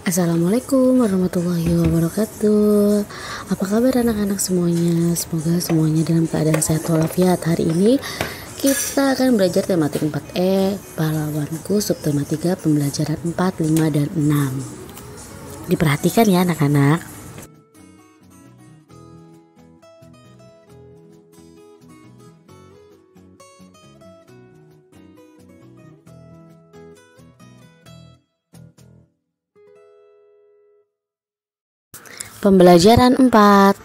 Assalamualaikum warahmatullahi wabarakatuh. Apa kabar anak-anak semuanya? Semoga semuanya dalam keadaan sehat walafiat. Hari ini kita akan belajar tematik 4E, pahlawanku, subtema 3, pembelajaran 4, 5, dan 6. Diperhatikan ya anak-anak. Pembelajaran 4.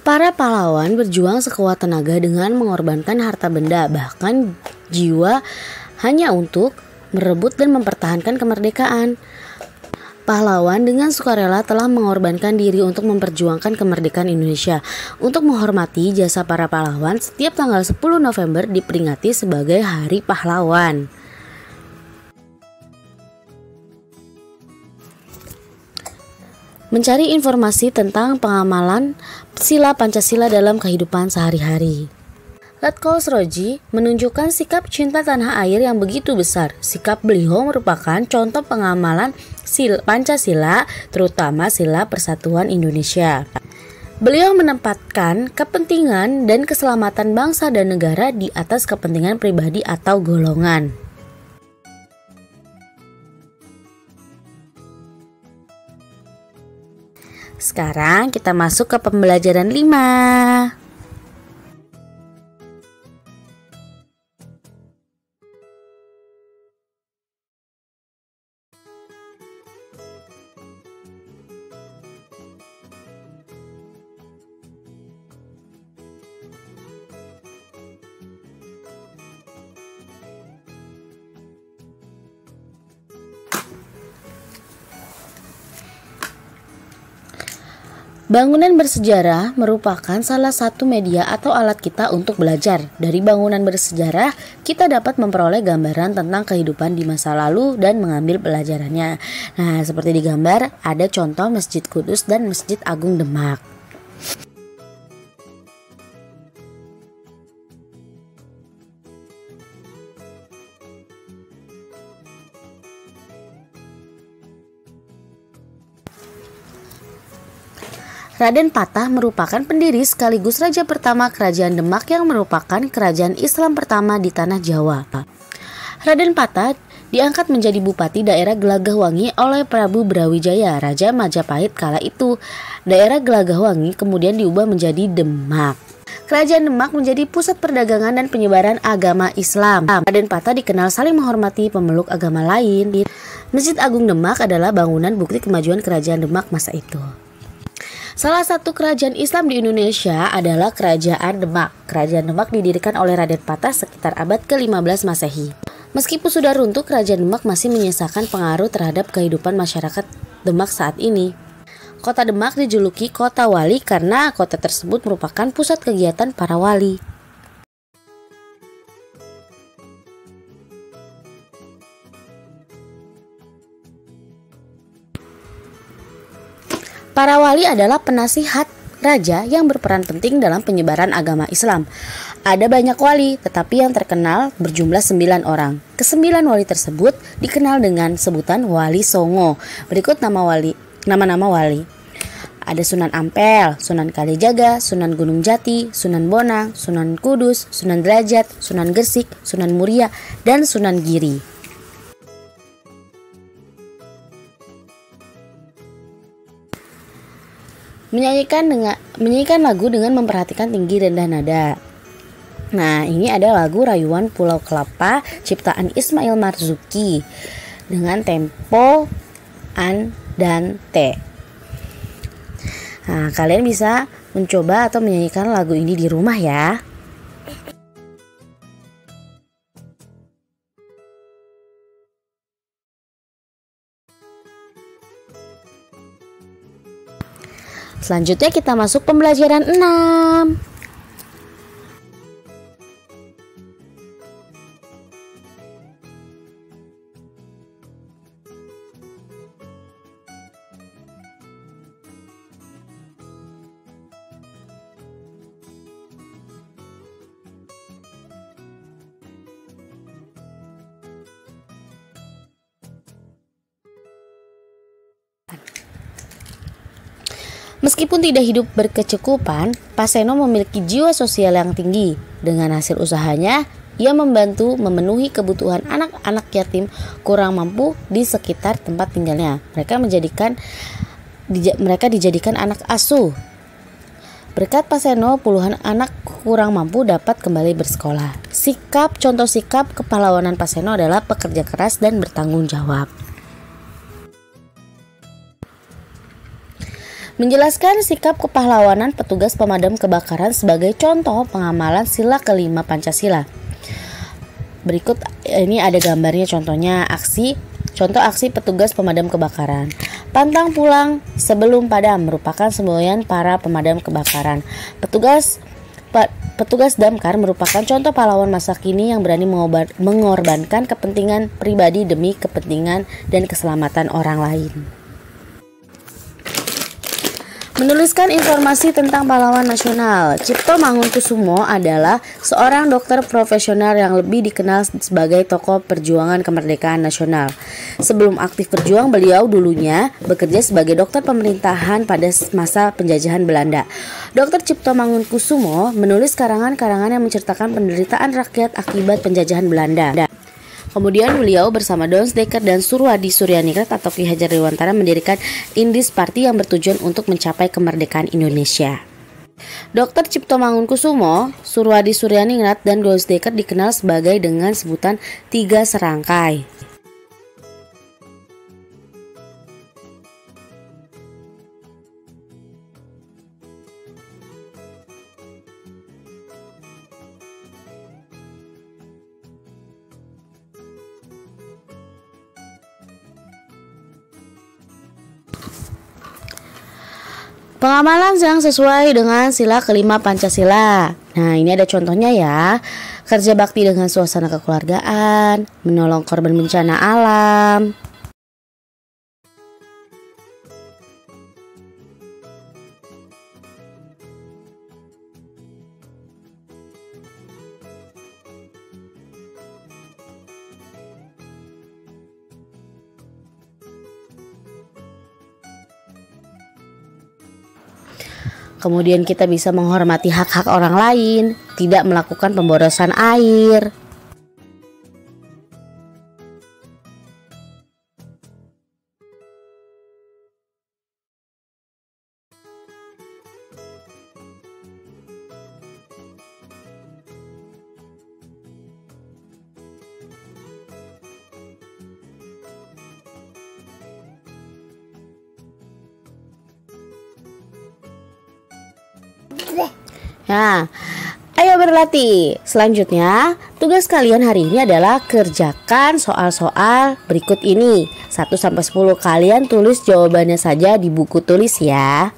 Para pahlawan berjuang sekuat tenaga dengan mengorbankan harta benda, bahkan jiwa, hanya untuk merebut dan mempertahankan kemerdekaan. Pahlawan dengan sukarela telah mengorbankan diri untuk memperjuangkan kemerdekaan Indonesia. Untuk menghormati jasa para pahlawan, setiap tanggal 10 November diperingati sebagai Hari Pahlawan. Mencari informasi tentang pengamalan sila Pancasila dalam kehidupan sehari-hari. Letkol Sroji menunjukkan sikap cinta tanah air yang begitu besar. Sikap beliau merupakan contoh pengamalan Pancasila, terutama sila Persatuan Indonesia. Beliau menempatkan kepentingan dan keselamatan bangsa dan negara di atas kepentingan pribadi atau golongan. Sekarang kita masuk ke pembelajaran 5. Bangunan bersejarah merupakan salah satu media atau alat kita untuk belajar. Dari bangunan bersejarah, kita dapat memperoleh gambaran tentang kehidupan di masa lalu dan mengambil pelajarannya. Nah, seperti di gambar, ada contoh Masjid Qudus dan Masjid Agung Demak. Raden Patah merupakan pendiri sekaligus raja pertama Kerajaan Demak yang merupakan kerajaan Islam pertama di tanah Jawa. Raden Patah diangkat menjadi bupati daerah Gelagahwangi oleh Prabu Brawijaya, Raja Majapahit kala itu. Daerah Gelagahwangi kemudian diubah menjadi Demak. Kerajaan Demak menjadi pusat perdagangan dan penyebaran agama Islam. Raden Patah dikenal saling menghormati pemeluk agama lain. Masjid Agung Demak adalah bangunan bukti kemajuan Kerajaan Demak masa itu. Salah satu kerajaan Islam di Indonesia adalah Kerajaan Demak. Kerajaan Demak didirikan oleh Raden Patah sekitar abad ke-15 Masehi. Meskipun sudah runtuh, Kerajaan Demak masih menyisakan pengaruh terhadap kehidupan masyarakat Demak saat ini. Kota Demak dijuluki Kota Wali karena kota tersebut merupakan pusat kegiatan para wali. Para wali adalah penasihat raja yang berperan penting dalam penyebaran agama Islam. Ada banyak wali, tetapi yang terkenal berjumlah 9 orang. Kesembilan wali tersebut dikenal dengan sebutan Wali Songo. Berikut nama-nama wali. Ada Sunan Ampel, Sunan Kalijaga, Sunan Gunung Jati, Sunan Bonang, Sunan Kudus, Sunan Derajat, Sunan Gresik, Sunan Muria, dan Sunan Giri. Menyanyikan lagu dengan memperhatikan tinggi rendah nada. Nah, ini ada lagu Rayuan Pulau Kelapa ciptaan Ismail Marzuki dengan tempo andante. Nah, kalian bisa mencoba atau menyanyikan lagu ini di rumah ya. Selanjutnya kita masuk pembelajaran 6. Meskipun tidak hidup berkecukupan, Paseno memiliki jiwa sosial yang tinggi. Dengan hasil usahanya, ia membantu memenuhi kebutuhan anak-anak yatim kurang mampu di sekitar tempat tinggalnya. Mereka dijadikan anak asuh. Berkat Paseno, puluhan anak kurang mampu dapat kembali bersekolah. Contoh sikap kepahlawanan Paseno adalah pekerja keras dan bertanggung jawab. Menjelaskan sikap kepahlawanan petugas pemadam kebakaran sebagai contoh pengamalan sila kelima Pancasila. Berikut ini ada gambarnya, contoh aksi petugas pemadam kebakaran. Pantang pulang sebelum padam merupakan semboyan para pemadam kebakaran. Petugas damkar merupakan contoh pahlawan masa kini yang berani mengorbankan kepentingan pribadi demi kepentingan dan keselamatan orang lain. Menuliskan informasi tentang pahlawan nasional. Cipto Mangunkusumo adalah seorang dokter profesional yang lebih dikenal sebagai tokoh perjuangan kemerdekaan nasional. Sebelum aktif berjuang, beliau dulunya bekerja sebagai dokter pemerintahan pada masa penjajahan Belanda. Dr. Cipto Mangunkusumo menulis karangan-karangan yang menceritakan penderitaan rakyat akibat penjajahan Belanda. Kemudian beliau bersama Dons Dekker dan Surwadi Suryaningrat atau Ki Hajar Dewantara mendirikan Indis Party yang bertujuan untuk mencapai kemerdekaan Indonesia. Dr. Cipto Mangunkusumo, Surwadi Suryaningrat, dan Dons Dekker dikenal sebagai dengan sebutan Tiga Serangkai. Pengamalan yang sesuai dengan sila kelima Pancasila. Nah, ini ada contohnya ya. Kerja bakti dengan suasana kekeluargaan, menolong korban bencana alam. Kemudian kita bisa menghormati hak-hak orang lain, tidak melakukan pemborosan air. Nah, ayo berlatih. Selanjutnya, tugas kalian hari ini adalah kerjakan soal-soal berikut ini. 1-10 kalian tulis jawabannya saja di buku tulis ya.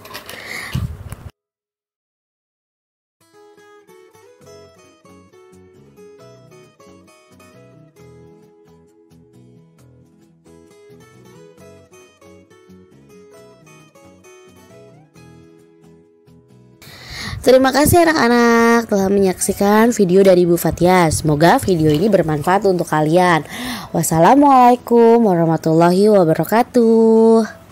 Terima kasih anak-anak telah menyaksikan video dari Bu Fathia. Semoga video ini bermanfaat untuk kalian. Wassalamualaikum warahmatullahi wabarakatuh.